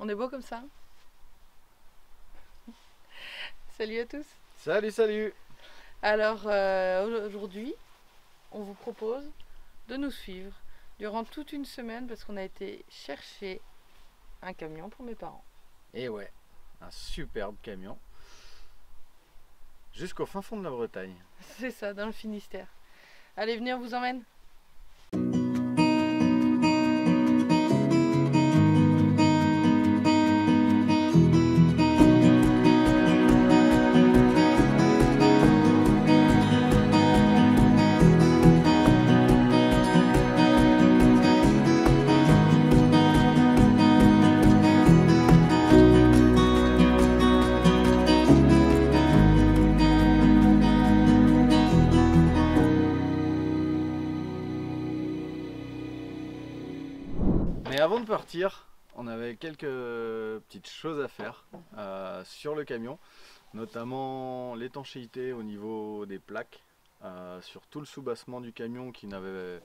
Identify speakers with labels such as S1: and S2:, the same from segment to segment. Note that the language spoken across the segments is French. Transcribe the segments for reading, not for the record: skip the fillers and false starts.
S1: On est beau comme ça. Salut à tous.
S2: Salut, salut.
S1: Alors aujourd'hui, on vous propose de nous suivre durant toute une semaine parce qu'on a été chercher un camion pour mes parents.
S2: Et ouais, un superbe camion. Jusqu'au fin fond de la Bretagne.
S1: C'est ça, dans le Finistère. Allez, venez, on vous emmène.
S2: Mais avant de partir, on avait quelques petites choses à faire sur le camion, notamment l'étanchéité au niveau des plaques, sur tout le soubassement du camion qui n'avait...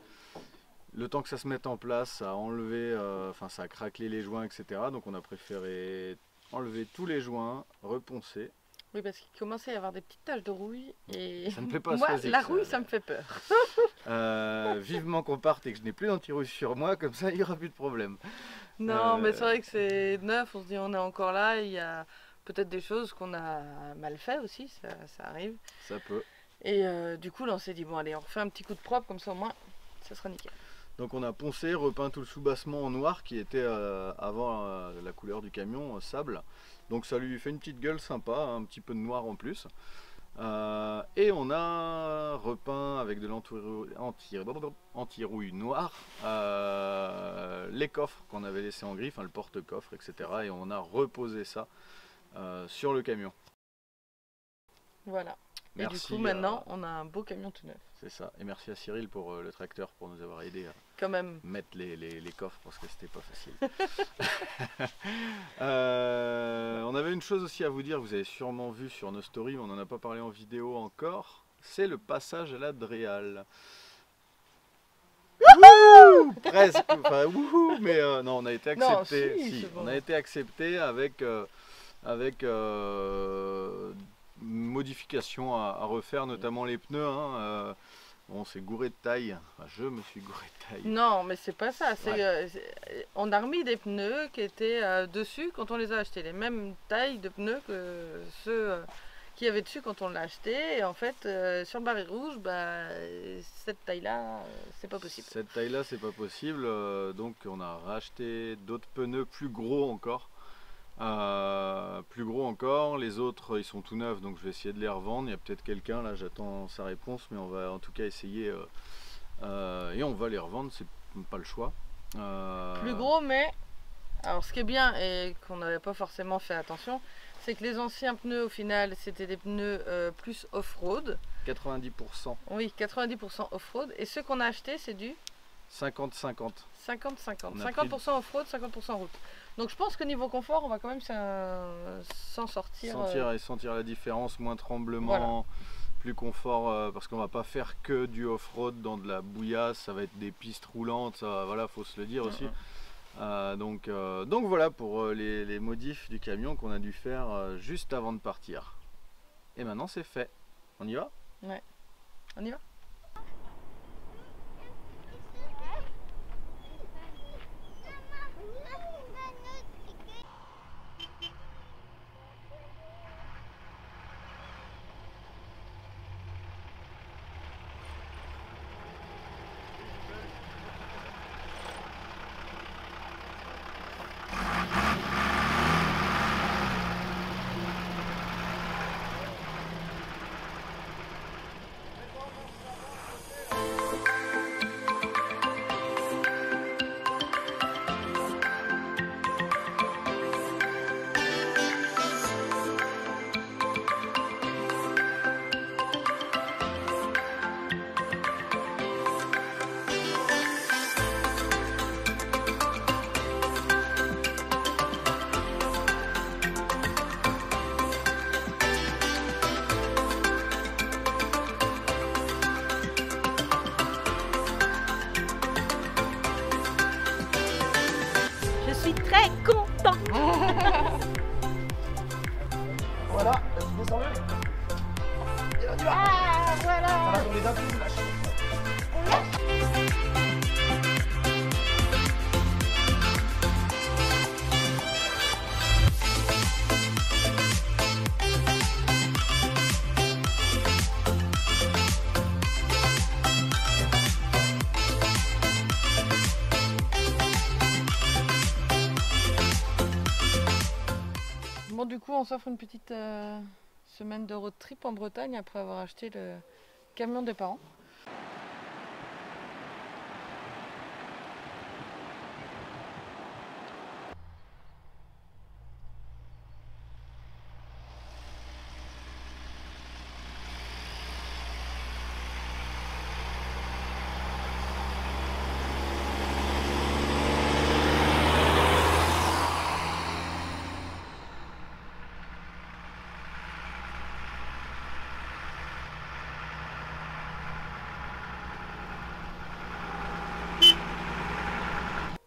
S2: Le temps que ça se mette en place, ça a enlevé, ça a craquelé les joints, etc. Donc on a préféré enlever tous les joints, reponcer.
S1: Oui, parce qu'il commençait à y avoir des petites taches de rouille et
S2: Ça ne plaît pas à
S1: moi,
S2: Swazik,
S1: la rouille, ça me fait peur.
S2: Vivement qu'on parte et que je n'ai plus d'anti-rouille sur moi, comme ça il n'y aura plus de problème.
S1: Non, mais c'est vrai que c'est neuf, on se dit on est encore là, il y a peut-être des choses qu'on a mal fait aussi, ça arrive.
S2: Ça peut.
S1: Et du coup, là, on s'est dit, bon, allez, on refait un petit coup de propre, comme ça au moins, ça sera nickel.
S2: Donc on a poncé, repeint tout le soubassement en noir qui était avant la couleur du camion, sable. Donc ça lui fait une petite gueule sympa, un petit peu de noir en plus. Et on a repeint avec de l'anti-rouille noire les coffres qu'on avait laissés en gris, le porte-coffre, etc. Et on a reposé ça sur le camion.
S1: Voilà.
S2: Merci,
S1: et du coup, maintenant, on a un beau camion tout neuf.
S2: C'est ça. Et merci à Cyril pour le tracteur, pour nous avoir aidé à
S1: quand même
S2: mettre les coffres parce que c'était pas facile. On avait une chose aussi à vous dire, vous avez sûrement vu sur nos stories, mais on n'en a pas parlé en vidéo encore. C'est le passage à la Dréal. Wouhou presque, enfin wouhou, mais non, on a été accepté.
S1: Non, si,
S2: on a été accepté avec modifications à refaire, notamment les pneus. On s'est gouré de taille. Enfin, je me suis gouré de taille.
S1: Non, mais c'est pas ça.
S2: Ouais.
S1: On a remis des pneus qui étaient dessus quand on les a achetés. Les mêmes tailles de pneus que ceux qu'il y avait dessus quand on l'a acheté. Et en fait, sur le baril rouge, cette taille-là, c'est pas possible.
S2: Cette taille-là, c'est pas possible. Donc, on a racheté d'autres pneus plus gros encore. Les autres ils sont tout neufs, donc je vais essayer de les revendre. Il y a peut-être quelqu'un là, j'attends sa réponse, mais on va en tout cas essayer et on va les revendre, c'est pas le choix.
S1: Plus gros, mais alors ce qui est bien et qu'on n'avait pas forcément fait attention, c'est que les anciens pneus au final c'était des pneus plus off-road.
S2: 90%.
S1: Oui, 90% off-road, et ceux qu'on a achetés c'est du
S2: 50-50.
S1: 50-50. 50% off-road, 50% route. Donc je pense que niveau confort, on va quand même s'en sortir.
S2: Sentir la différence, moins tremblement, voilà. Plus confort, parce qu'on va pas faire que du off-road dans de la bouillasse, ça va être des pistes roulantes, ça, voilà, faut se le dire aussi. Donc voilà pour les modifs du camion qu'on a dû faire juste avant de partir. Et maintenant c'est fait. On y va?
S1: Ouais, on y va.
S3: très content.
S4: Voilà, vas-y, descends-le. Et là, tu vas.
S3: Ah, voilà.
S4: Voilà, on les a tous lâchés.
S1: Bon, du coup, on s'offre une petite semaine de road trip en Bretagne après avoir acheté le camion des parents.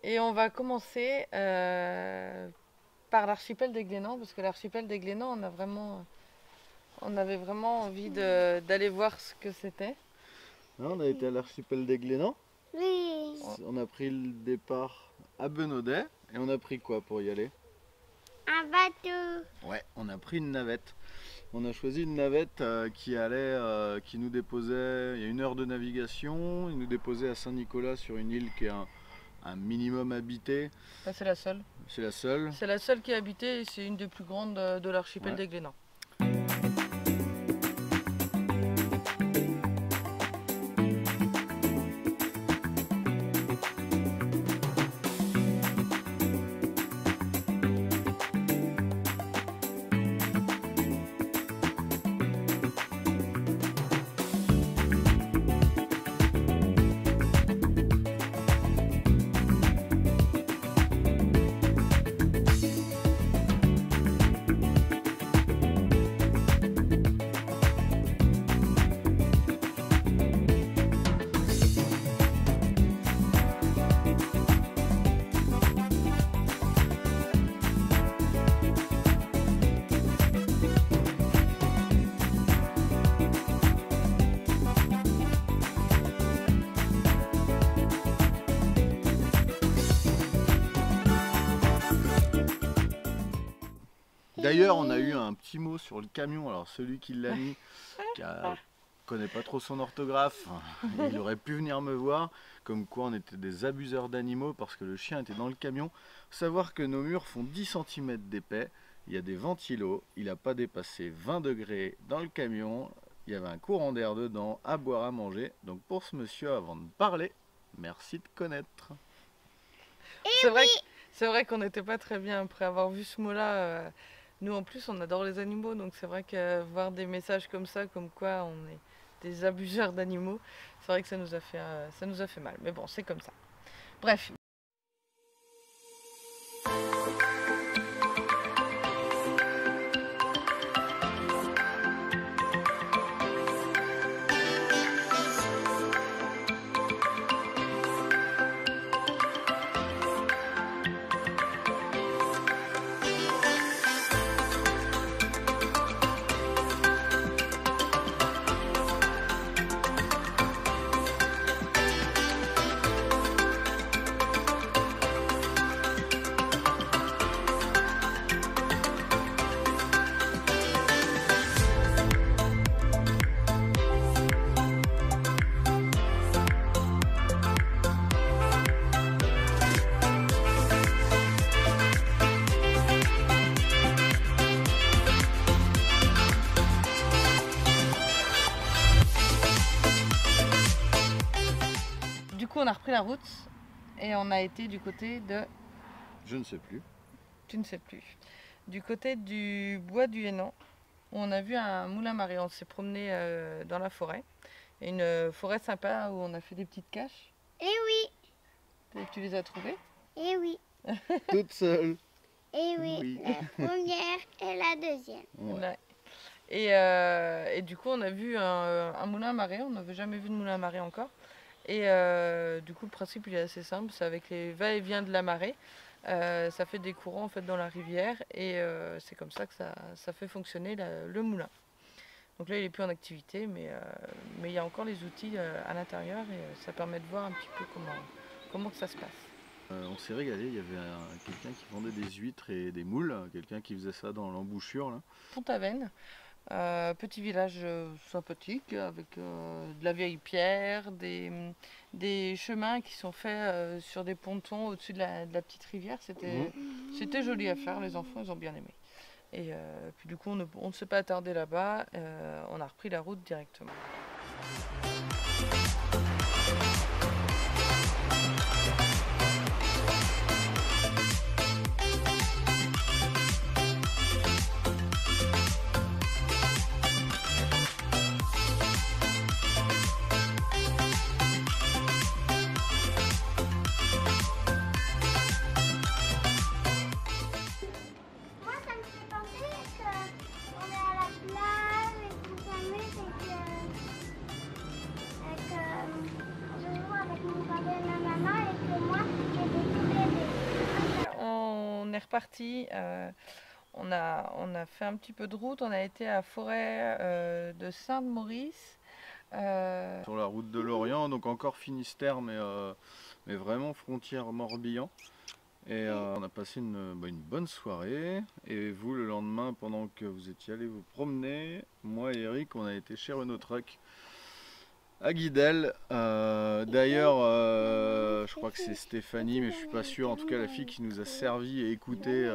S1: Et on va commencer par l'archipel des Glénans, parce que l'archipel des Glénans, on avait vraiment envie d'aller voir ce que c'était.
S2: On a été à l'archipel des Glénans.
S3: Oui.
S2: On a pris le départ à Benaudet. Et on a pris quoi pour y aller?
S3: Un bateau.
S2: Ouais, on a pris une navette. On a choisi une navette qui nous déposait, il y a 1 heure de navigation, il nous déposait à Saint-Nicolas sur une île qui est un minimum habité.
S1: Ça, c'est la seule.
S2: C'est la seule.
S1: C'est la seule qui est habitée et c'est une des plus grandes de l'archipel
S2: Ouais.
S1: des Glénans.
S2: D'ailleurs, on a eu un petit mot sur le camion. Alors, celui qui l'a mis, connaît pas trop son orthographe, il aurait pu venir me voir. Comme quoi, on était des abuseurs d'animaux parce que le chien était dans le camion. Faut savoir que nos murs font 10 cm d'épais. Il y a des ventilos. Il n'a pas dépassé 20 degrés dans le camion. Il y avait un courant d'air dedans, à boire, à manger. Donc, pour ce monsieur, avant de parler, merci de connaître.
S1: C'est vrai qu'on n'était pas très bien après avoir vu ce mot-là. Nous, en plus, on adore les animaux, donc c'est vrai que voir des messages comme ça, comme quoi on est des abuseurs d'animaux, c'est vrai que ça nous a fait mal. Mais bon, c'est comme ça. Bref. On a repris la route et on a été du côté de...
S2: Je ne sais plus.
S1: Tu ne sais plus. Du côté du bois du Hénan, où on a vu un moulin à marée. On s'est promené dans la forêt. Et une forêt sympa où on a fait des petites caches.
S3: Eh oui.
S1: Et tu les as trouvées?
S3: Eh oui.
S2: Toute seule.
S3: Eh oui.
S2: Oui.
S3: La première et la deuxième.
S2: Ouais.
S1: Et du coup, on a vu un moulin à marée. On n'avait jamais vu de moulin à marée encore. Et du coup, le principe il est assez simple. C'est avec les va-et-vient de la marée. Ça fait des courants en fait dans la rivière et c'est comme ça que ça fait fonctionner le moulin. Donc là il n'est plus en activité mais il y a encore les outils à l'intérieur et ça permet de voir un petit peu comment que ça se passe.
S2: On s'est régalé, il y avait quelqu'un qui vendait des huîtres et des moules, quelqu'un qui faisait ça dans l'embouchure là.
S1: Pont-Aven, petit village sympathique avec de la vieille pierre, des chemins qui sont faits sur des pontons au-dessus de la petite rivière. C'était joli à faire, les enfants ils ont bien aimé. Et puis du coup on ne s'est pas attardé là-bas, on a repris la route directement.
S3: Moi, ça me fait penser qu'on est à la plage et qu'on s'amuse et que je joue avec mon papa et ma maman et que moi, j'ai des tout bébés.
S1: On est reparti, on a fait un petit peu de route, on a été à la forêt de Sainte-Maurice.
S2: Sur la route de l'Orient, donc encore Finistère, mais vraiment frontière Morbihan. Et on a passé une bonne soirée. Et vous, le lendemain, pendant que vous étiez allés vous promener, moi et Eric, on a été chez Renault Truck à Guidel. D'ailleurs, je crois que c'est Stéphanie, mais je suis pas sûr. En tout cas, la fille qui nous a servi et écouté.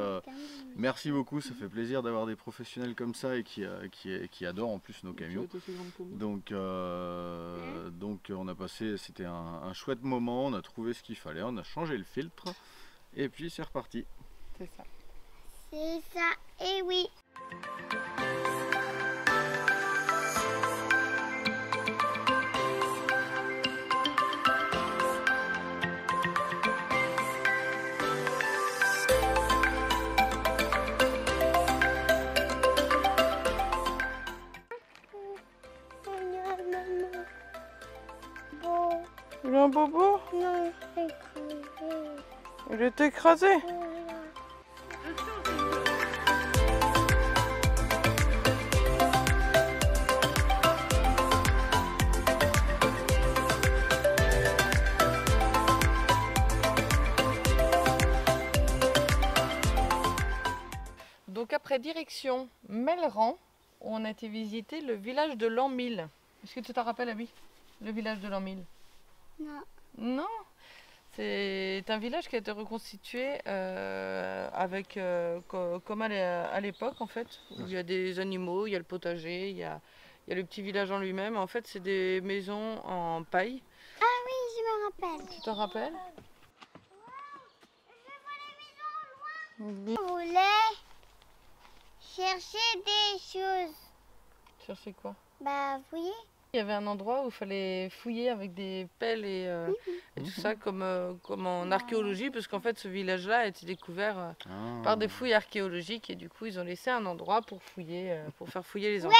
S2: Merci beaucoup, ça fait plaisir d'avoir des professionnels comme ça et qui adorent en plus nos camions. Donc on a passé, c'était un chouette moment, on a trouvé ce qu'il fallait, on a changé le filtre et puis c'est reparti.
S1: C'est ça.
S3: C'est ça, et oui. Bon,
S1: Il a un bobo?
S3: non, c'est crevé.
S1: Il est écrasé.
S3: Voilà.
S1: Donc après direction Melleran, on a été visiter le village de Lanmille. Est-ce que tu te rappelles, Abby? Le village de Lanmille?
S3: Non.
S1: Non, c'est un village qui a été reconstitué avec comme à l'époque en fait, où il y a des animaux, il y a le potager, il y a le petit village en lui-même. En fait, c'est des maisons en paille.
S3: Oui, je me rappelle.
S1: Tu t'en rappelles?
S3: On voulait chercher des choses.
S1: Chercher quoi?
S3: Bah, vous voyez?
S1: Il y avait un endroit où il fallait fouiller avec des pelles et tout ça, comme en archéologie, parce qu'en fait ce village-là a été découvert par des fouilles archéologiques et du coup ils ont laissé un endroit pour fouiller, pour faire fouiller les enfants.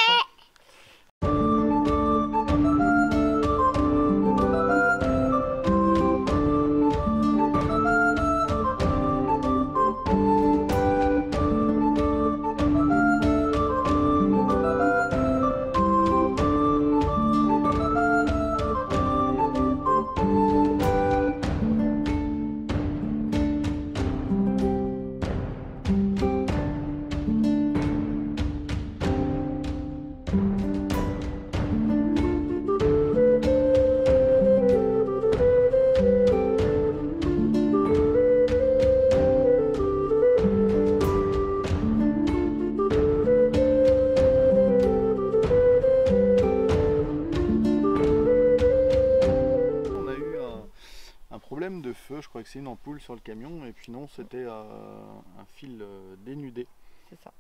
S2: Problème de feu, je crois que c'est une ampoule sur le camion et puis non, c'était un fil dénudé.
S1: C'est ça.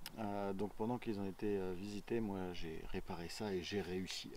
S2: Donc pendant qu'ils ont été visités, moi j'ai réparé ça et j'ai réussi.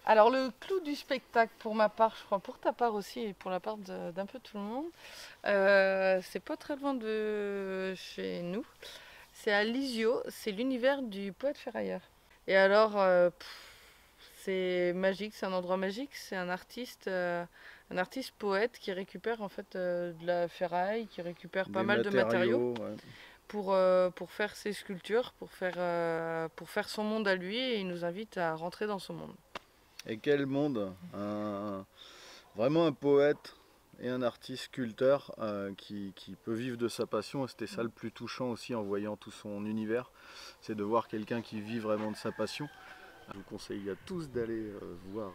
S1: Alors le clou du spectacle, pour ma part, je crois pour ta part aussi et pour la part d'un peu tout le monde, c'est pas très loin de chez nous. C'est à Lisieux, c'est l'univers du poète ferrailleur. Et alors, c'est magique, c'est un endroit magique, c'est un artiste poète qui récupère en fait de la ferraille, qui récupère pas mal de matériaux.
S2: Ouais.
S1: Pour faire ses sculptures, pour faire son monde à lui, et il nous invite à rentrer dans son monde.
S2: Et quel monde, vraiment un poète et un artiste sculpteur qui peut vivre de sa passion. Et c'était ça le plus touchant aussi en voyant tout son univers, c'est de voir quelqu'un qui vit vraiment de sa passion. Je vous conseille à tous d'aller voir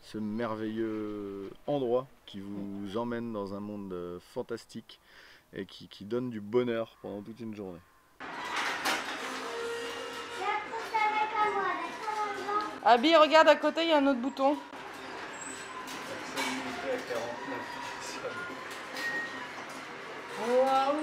S2: ce merveilleux endroit qui vous emmène dans un monde fantastique et qui donne du bonheur pendant toute une journée.
S1: Abby, regarde à côté, il y a un autre bouton. Waouh!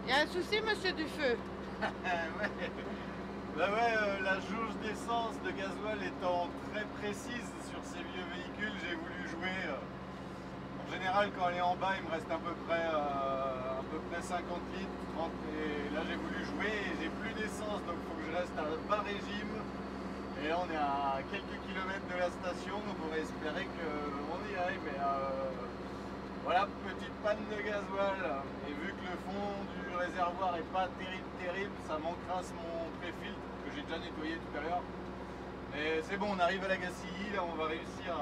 S1: Il y a un souci, monsieur Dufeu?
S2: La jauge d'essence de gasoil étant très précise sur ces vieux véhicules, j'ai voulu jouer. En général, quand elle est en bas, il me reste à peu près 50 litres, 30, et là j'ai voulu jouer et j'ai plus d'essence, donc il faut que je reste à bas régime. Et là on est à quelques kilomètres de la station, donc on va espérer qu'on y aille. Mais voilà, petite panne de gasoil. Et vu que le fond du réservoir est pas terrible, ça m'encrasse mon pré-filtre que j'ai déjà nettoyé tout à l'heure. Mais c'est bon, on arrive à la Gacilly, là on va réussir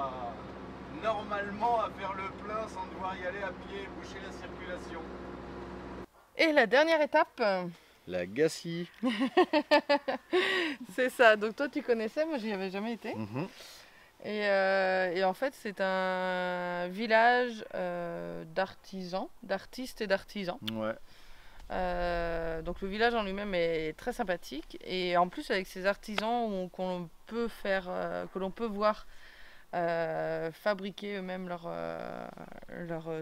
S2: normalement à faire le plein sans devoir y aller à pied et boucher la circulation.
S1: Et la dernière étape,
S2: La Gacilly.
S1: c'est ça. Donc toi tu connaissais, moi j'y avais jamais été. Et en fait, c'est un village d'artisans, d'artistes et d'artisans.
S2: Ouais.
S1: Donc le village en lui-même est très sympathique. Et en plus, avec ces artisans qu'on peut faire, que l'on peut voir fabriquer eux-mêmes leurs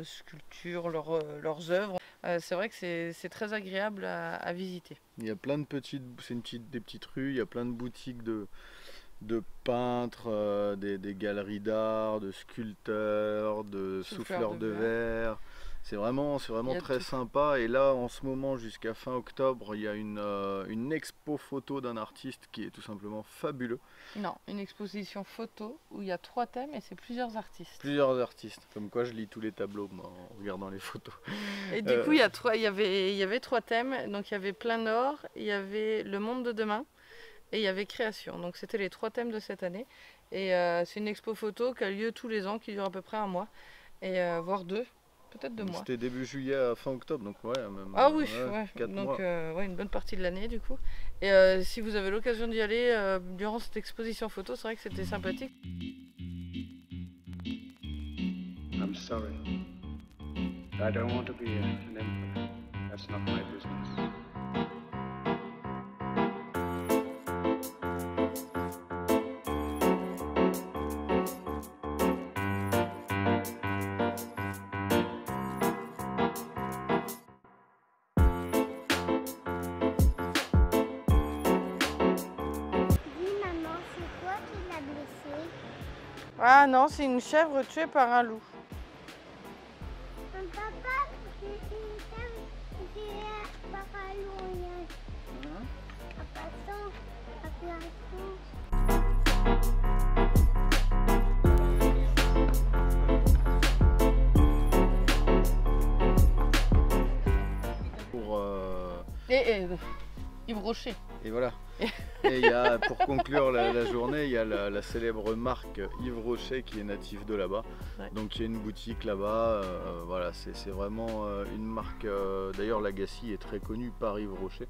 S1: sculptures, leurs œuvres. C'est vrai que c'est très agréable à visiter.
S2: Il y a plein de des petites rues, il y a plein de boutiques de peintres, des galeries d'art, de sculpteurs, de souffleurs de verre. C'est vraiment très sympa. Et là, en ce moment, jusqu'à fin octobre, il y a une expo photo d'un artiste qui est tout simplement fabuleux.
S1: Non, une exposition photo où il y a 3 thèmes et c'est plusieurs artistes.
S2: Plusieurs artistes. Comme quoi, je lis tous les tableaux moi, en regardant les photos.
S1: Et du coup, il y avait 3 thèmes. Donc il y avait plein nord, il y avait le monde de demain et il y avait création. Donc c'était les 3 thèmes de cette année. Et c'est une expo photo qui a lieu tous les ans, qui dure à peu près un mois, et voire 2. Peut-être 2 mois.
S2: C'était début juillet à fin octobre, donc ouais, même.
S1: Ah oui, ouais.
S2: 4
S1: Donc
S2: mois.
S1: ouais, une bonne partie de l'année du coup. Et si vous avez l'occasion d'y aller durant cette exposition photo, c'est vrai que c'était sympathique.
S5: I'm sorry. I don't want to be an emperor. That's not my business.
S3: Dis maman, c'est toi qui l'as blessé?
S1: Ah non, c'est une chèvre tuée par un loup.
S3: Papa, c'est une chèvre tuée par un loup. En passant à Platon.
S2: Pour,
S1: Et Yves Rocher.
S2: et voilà. Et il y a, pour conclure la journée, il y a la célèbre marque Yves Rocher qui est native de là-bas.
S1: Ouais.
S2: Donc il y a une boutique là-bas. Voilà, c'est vraiment une marque. D'ailleurs, l'Agassi est très connue par Yves Rocher.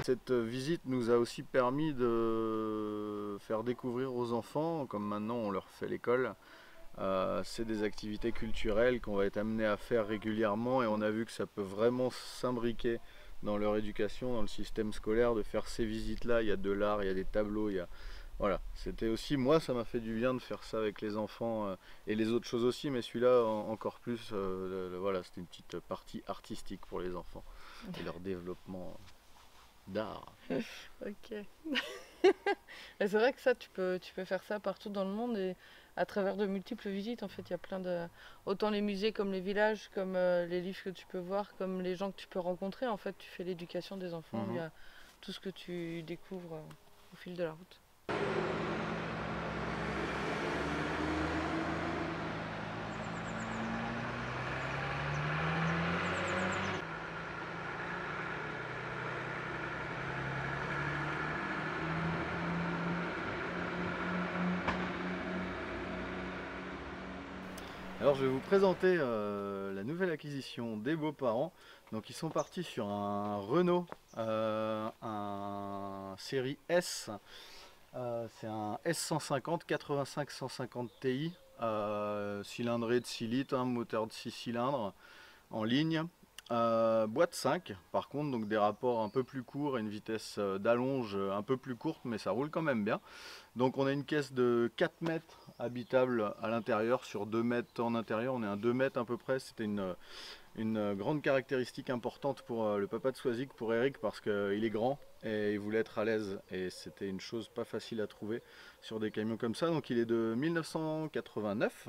S2: Cette visite nous a aussi permis de faire découvrir aux enfants, comme maintenant on leur fait l'école, c'est des activités culturelles qu'on va être amené à faire régulièrement et on a vu que ça peut vraiment s'imbriquer dans leur éducation, dans le système scolaire, de faire ces visites-là. Il y a de l'art, il y a des tableaux, voilà, c'était aussi, moi ça m'a fait du bien de faire ça avec les enfants et les autres choses aussi, mais celui-là encore plus, voilà, c'était une petite partie artistique pour les enfants et leur développement d'art.
S1: Ok. Et c'est vrai que ça, tu peux faire ça partout dans le monde et à travers de multiples visites. En fait, il y a plein de. Autant les musées comme les villages, comme les livres que tu peux voir, comme les gens que tu peux rencontrer. En fait, tu fais l'éducation des enfants via tout ce que tu découvres au fil de la route.
S2: Alors je vais vous présenter la nouvelle acquisition des beaux-parents. Donc ils sont partis sur un Renault, un série S. C'est un S150 85 150 Ti, cylindré de 6 litres, moteur de 6 cylindres en ligne. Boîte 5 par contre, donc des rapports un peu plus courts et une vitesse d'allonge un peu plus courte, mais ça roule quand même bien. Donc on a une caisse de 4 mètres habitable à l'intérieur sur 2 mètres en intérieur, on est à 2 mètres à peu près. C'était une grande caractéristique importante pour le papa de Swazik, pour Eric, parce qu'il est grand et il voulait être à l'aise et c'était une chose pas facile à trouver sur des camions comme ça. Donc il est de 1989.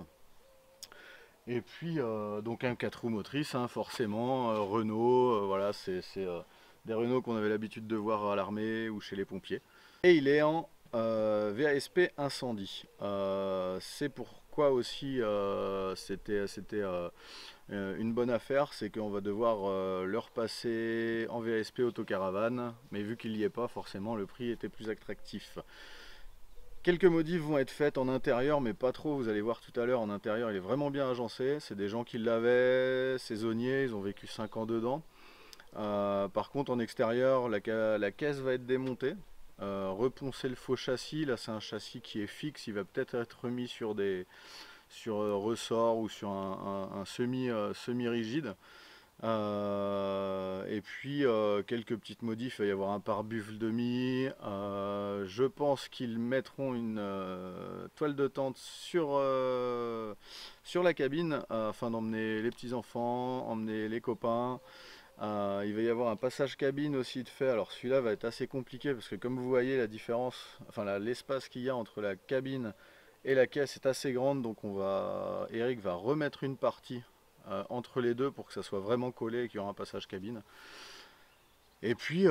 S2: Et puis donc un 4 roues motrices, hein, forcément, Renault, voilà, c'est des Renault qu'on avait l'habitude de voir à l'armée ou chez les pompiers. Et il est en VASP incendie. C'est pourquoi aussi c'était une bonne affaire, c'est qu'on va devoir le repasser en VASP autocaravane, mais vu qu'il n'y est pas, forcément le prix était plus attractif. Quelques modifs vont être faites en intérieur, mais pas trop, vous allez voir tout à l'heure. En intérieur, il est vraiment bien agencé, c'est des gens qui l'avaient, saisonniers, ils ont vécu 5 ans dedans. Par contre en extérieur la caisse va être démontée, reponcer le faux châssis. Là c'est un châssis qui est fixe, il va peut-être être remis sur ressort ou sur un semi rigide. Et puis quelques petites modifs, il va y avoir un pare-buffle demi. Je pense qu'ils mettront une toile de tente sur la cabine afin d'emmener les petits enfants, emmener les copains. Il va y avoir un passage cabine aussi de fait. Alors celui-là va être assez compliqué parce que comme vous voyez la différence, enfin l'espace qu'il y a entre la cabine et la caisse est assez grande, donc Eric va remettre une partie entre les deux pour que ça soit vraiment collé et qu'il y aura un passage cabine. Et puis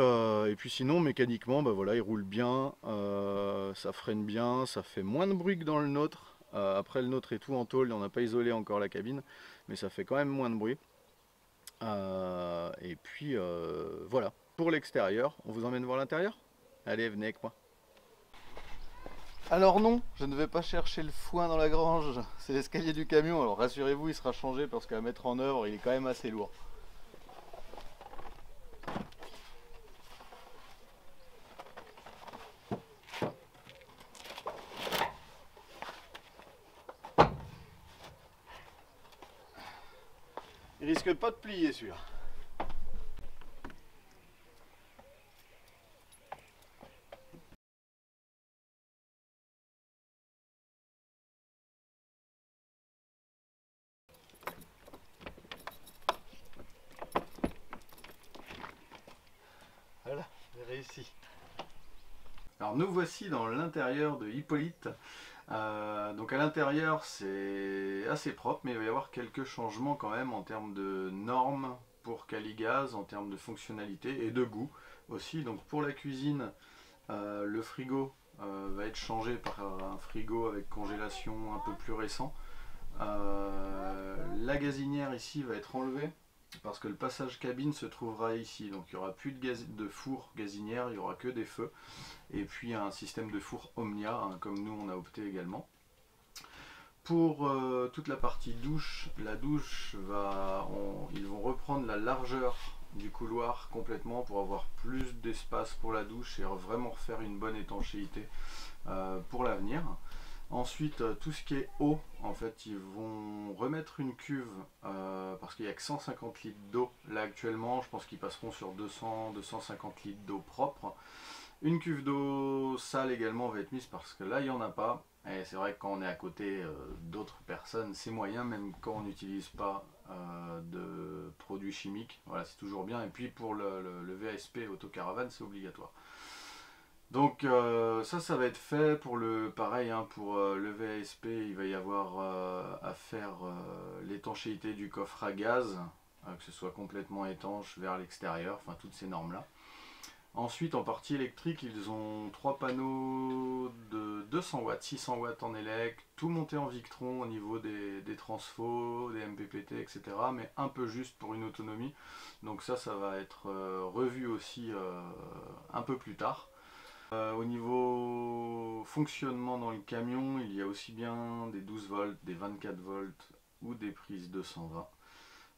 S2: sinon mécaniquement bah voilà, il roule bien, ça freine bien, ça fait moins de bruit que dans le nôtre. Après le nôtre est tout en tôle, on n'a pas isolé encore la cabine, mais ça fait quand même moins de bruit. Et puis voilà, pour l'extérieur, on vous emmène voir l'intérieur? Allez, venez avec moi. Alors non, je ne vais pas chercher le foin dans la grange, c'est l'escalier du camion. Alors rassurez-vous, il sera changé parce qu'à mettre en œuvre, il est quand même assez lourd. Il risque pas de plier celui-là. Voilà, j'ai réussi. Alors nous voici dans l'intérieur de Hippolyte. Donc à l'intérieur c'est assez propre, mais il va y avoir quelques changements quand même en termes de normes pour Caligaz, en termes de fonctionnalité et de goût aussi. Donc pour la cuisine, le frigo va être changé par un frigo avec congélation un peu plus récent. La gazinière ici va être enlevée parce que le passage cabine se trouvera ici, donc il n'y aura plus de four gazinière, il n'y aura que des feux, et puis un système de four Omnia, hein, comme nous on a opté également. Pour toute la partie douche, la douche ils vont reprendre la largeur du couloir complètement pour avoir plus d'espace pour la douche et vraiment refaire une bonne étanchéité pour l'avenir. Ensuite, tout ce qui est eau, en fait, ils vont remettre une cuve parce qu'il n'y a que 150 litres d'eau là actuellement. Je pense qu'ils passeront sur 200-250 litres d'eau propre. Une cuve d'eau sale également va être mise parce que là, il n'y en a pas. Et c'est vrai que quand on est à côté d'autres personnes, c'est moyen, même quand on n'utilise pas de produits chimiques. Voilà, c'est toujours bien. Et puis pour le VASP autocaravane, c'est obligatoire. Donc ça va être fait pour pareil hein, pour le VASP, il va y avoir à faire l'étanchéité du coffre à gaz, que ce soit complètement étanche vers l'extérieur, enfin toutes ces normes là. Ensuite en partie électrique, ils ont 3 panneaux de 200 watts, 600 watts en élec, tout monté en Victron au niveau des transfos, des MPPT, etc. Mais un peu juste pour une autonomie. Donc ça va être revu aussi un peu plus tard. Au niveau fonctionnement dans le camion, il y a aussi bien des 12 volts, des 24 volts ou des prises 220.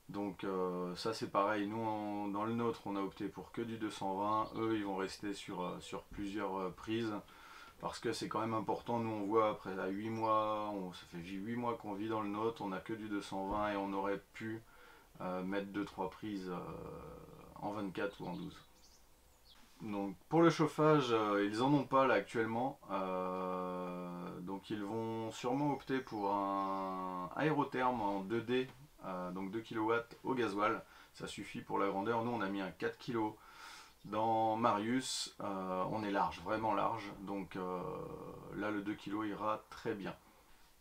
S2: Donc ça c'est pareil, nous dans le nôtre on a opté pour que du 220, eux ils vont rester sur plusieurs prises parce que c'est quand même important. Nous on voit après à 8 mois, ça fait 8 mois qu'on vit dans le nôtre, on n'a que du 220 et on aurait pu mettre 2-3 prises en 24 ou en 12. Donc pour le chauffage, ils en ont pas là actuellement, donc ils vont sûrement opter pour un aérotherme en 2D, donc 2 kW au gasoil, ça suffit pour la grandeur. Nous on a mis un 4 kg dans Marius, on est large, vraiment large, donc là le 2 kg ira très bien.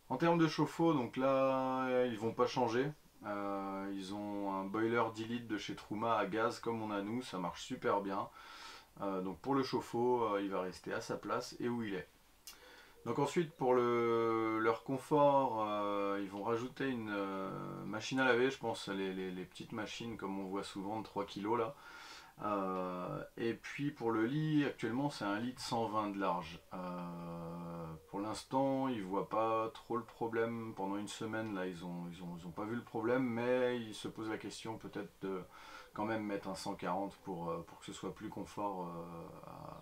S2: En termes de chauffe-eau, donc là ils vont pas changer, ils ont un boiler 10 litres de chez Truma à gaz comme on a nous, ça marche super bien. Donc pour le chauffe-eau, il va rester à sa place et où il est. Donc ensuite pour leur confort, ils vont rajouter une machine à laver, je pense les petites machines comme on voit souvent de 3 kg là. Et puis pour le lit, actuellement c'est un lit de 120 de large. Pour l'instant ils ne voient pas trop le problème. Pendant une semaine là ils ont pas vu le problème, mais ils se posent la question peut-être quand même mettre un 140 pour que ce soit plus confort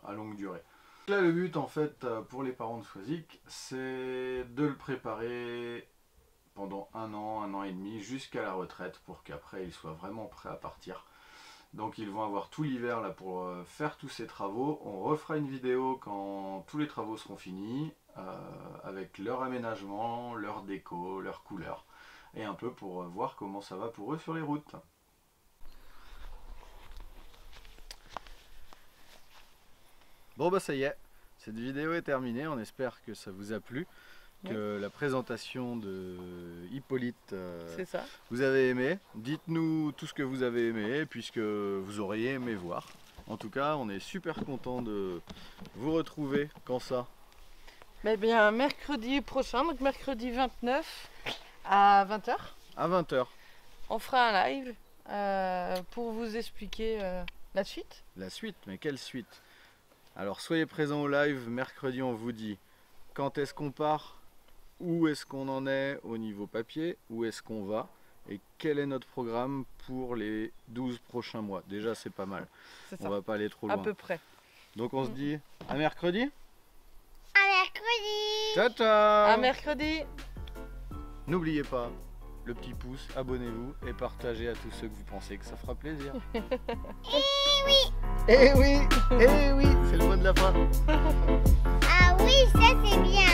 S2: à longue durée. Là, le but en fait pour les parents de Swazik, c'est de le préparer pendant un an et demi jusqu'à la retraite pour qu'après ils soient vraiment prêts à partir. Donc ils vont avoir tout l'hiver là pour faire tous ces travaux. On refera une vidéo quand tous les travaux seront finis avec leur aménagement, leur déco, leur couleur et un peu pour voir comment ça va pour eux sur les routes. Bon bah ça y est, cette vidéo est terminée, on espère que ça vous a plu, que la présentation de Hippolyte vous avez aimé. Dites-nous tout ce que vous avez aimé, puisque vous auriez aimé voir. En tout cas, on est super content de vous retrouver. Quand ça?
S1: Eh bien, mercredi prochain, donc mercredi 29 à 20h.
S2: À 20h.
S1: On fera un live pour vous expliquer la suite.
S2: La suite, mais quelle suite? Alors soyez présents au live, mercredi on vous dit quand est-ce qu'on part, où est-ce qu'on en est au niveau papier, où est-ce qu'on va et quel est notre programme pour les 12 prochains mois. Déjà c'est pas mal, on va pas aller trop loin.
S1: À peu près.
S2: Donc on se dit à mercredi.
S3: À mercredi.
S2: Ciao ciao.
S1: À mercredi.
S2: N'oubliez pas le petit pouce, abonnez-vous et partagez à tous ceux que vous pensez que ça fera plaisir.
S3: Et oui.
S2: Eh oui, eh oui, c'est le mot de la fin.
S3: Ah oui, ça c'est bien.